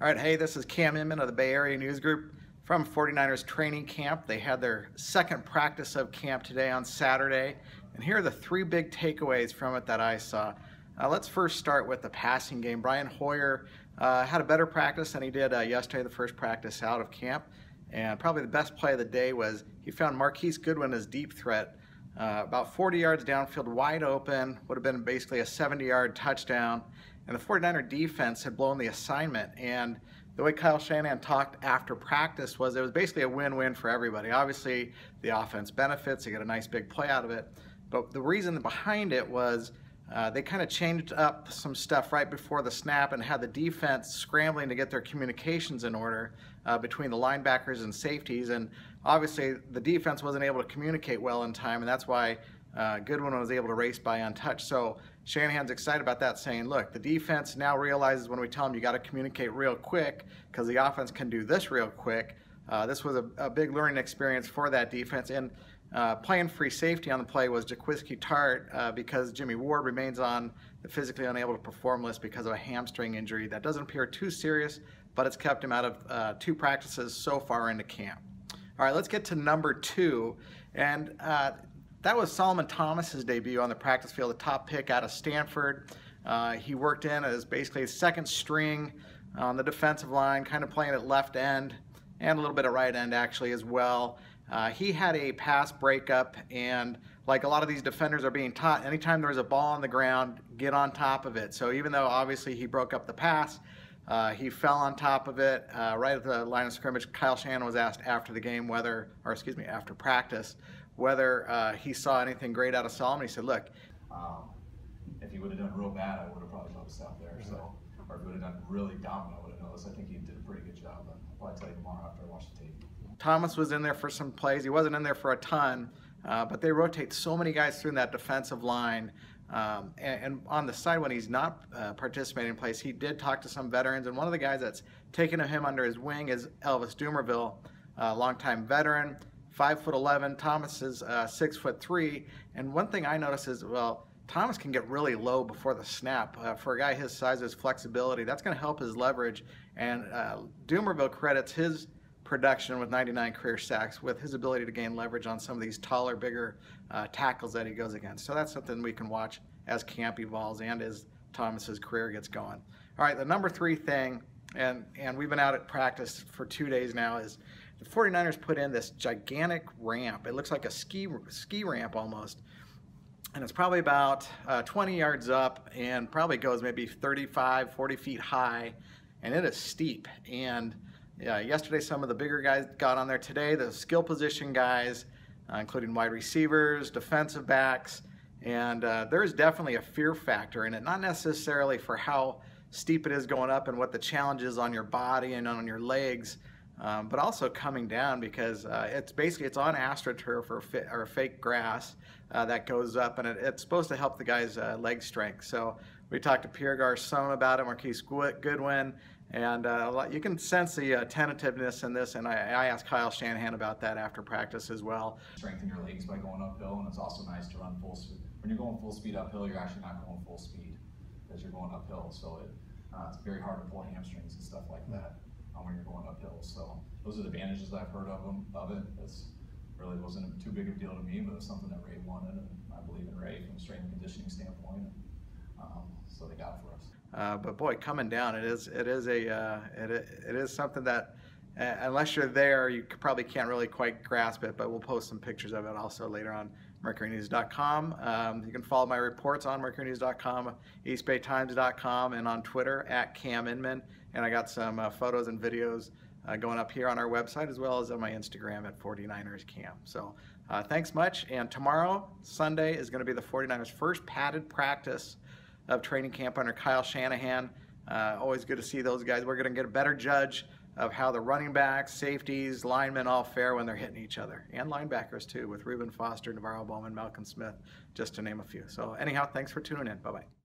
All right, hey, this is Cam Inman of the Bay Area News Group from 49ers training camp. They had their second practice of camp today on Saturday, and here are the three big takeaways from it that I saw. Let's first start with the passing game. Brian Hoyer had a better practice than he did yesterday, the first practice out of camp, and probably the best play of the day was he found Marquise Goodwin as deep threat, about 40 yards downfield, wide open, would have been basically a 70-yard touchdown. And the 49er defense had blown the assignment, and the way Kyle Shanahan talked after practice was it was basically a win-win for everybody. Obviously, the offense benefits, they get a nice big play out of it, but the reason behind it was they kind of changed up some stuff right before the snap and had the defense scrambling to get their communications in order between the linebackers and safeties, and obviously the defense wasn't able to communicate well in time, and that's why Goodwin was able to race by untouched. So Shanahan's excited about that, saying, look, the defense now realizes when we tell them you got to communicate real quick because the offense can do this real quick. This was a big learning experience for that defense. And playing free safety on the play was Jaquiski Tart because Jimmy Ward remains on the physically unable to perform list because of a hamstring injury that doesn't appear too serious, but it's kept him out of 2 practices so far into camp. All right, let's get to number 2. And that was Solomon Thomas's debut on the practice field, the top pick out of Stanford. He worked in as basically a second string on the defensive line, kind of playing at left end and a little bit of right end actually as well. He had a pass breakup, and like a lot of these defenders are being taught, anytime there's a ball on the ground, get on top of it. So even though obviously he broke up the pass, he fell on top of it right at the line of scrimmage. Kyle Shanahan was asked after the game after practice, whether he saw anything great out of Solomon. He said, look, if he would have done real bad, I would have probably noticed out there. So, or if he would have done really dominant, I would have noticed. I think he did a pretty good job, but I'll probably tell you tomorrow after I watch the tape. Thomas was in there for some plays. He wasn't in there for a ton, but they rotate so many guys through that defensive line. And on the side when he's not participating in plays, he did talk to some veterans, and one of the guys that's taken him under his wing is Elvis Dumerville, a longtime veteran, 5'11". Thomas is 6'3", and one thing I noticed is, well, Thomas can get really low before the snap. For a guy his size, his flexibility, that's going to help his leverage. And Dumerville credits his production with 99 career sacks with his ability to gain leverage on some of these taller, bigger tackles that he goes against. So that's something we can watch as camp evolves and as Thomas's career gets going. All right, the number 3 thing, and we've been out at practice for 2 days now, is the 49ers put in this gigantic ramp. It looks like a ski ramp almost. And it's probably about 20 yards up and probably goes maybe 35, 40 feet high. And it is steep. And yesterday some of the bigger guys got on there. Today the skill position guys, including wide receivers, defensive backs. And there is definitely a fear factor in it. Not necessarily for how steep it is going up and what the challenge is on your body and on your legs, but also coming down because it's on AstroTurf or fake grass that goes up, and it's supposed to help the guy's leg strength. So we talked to Pierre Garçon about it, Marquise Goodwin, and you can sense the tentativeness in this, and I asked Kyle Shanahan about that after practice as well. Strengthen your legs by going uphill, and it's also nice to run full speed. When you're going full speed uphill, you're actually not going full speed because you're going uphill, so it's very hard to pull hamstrings and stuff like that when you're going uphill. So those are the advantages I've heard of it. It's really wasn't too big of a deal to me, but it's something that Ray wanted, and I believe in Ray from a strength and conditioning standpoint. So they got it for us. But boy, coming down, it is something that unless you're there, you probably can't really quite grasp it. But we'll post some pictures of it also later on mercurynews.com. You can follow my reports on mercurynews.com, eastbaytimes.com, and on Twitter at Cam Inman. And I got some photos and videos going up here on our website as well as on my Instagram at 49ersCam. So thanks much. And tomorrow, Sunday, is going to be the 49ers' first padded practice of training camp under Kyle Shanahan. Always good to see those guys. We're going to get a better judge of how the running backs, safeties, linemen all fare when they're hitting each other. And linebackers too, with Reuben Foster, Navarro Bowman, Malcolm Smith, just to name a few. So anyhow, thanks for tuning in. Bye-bye.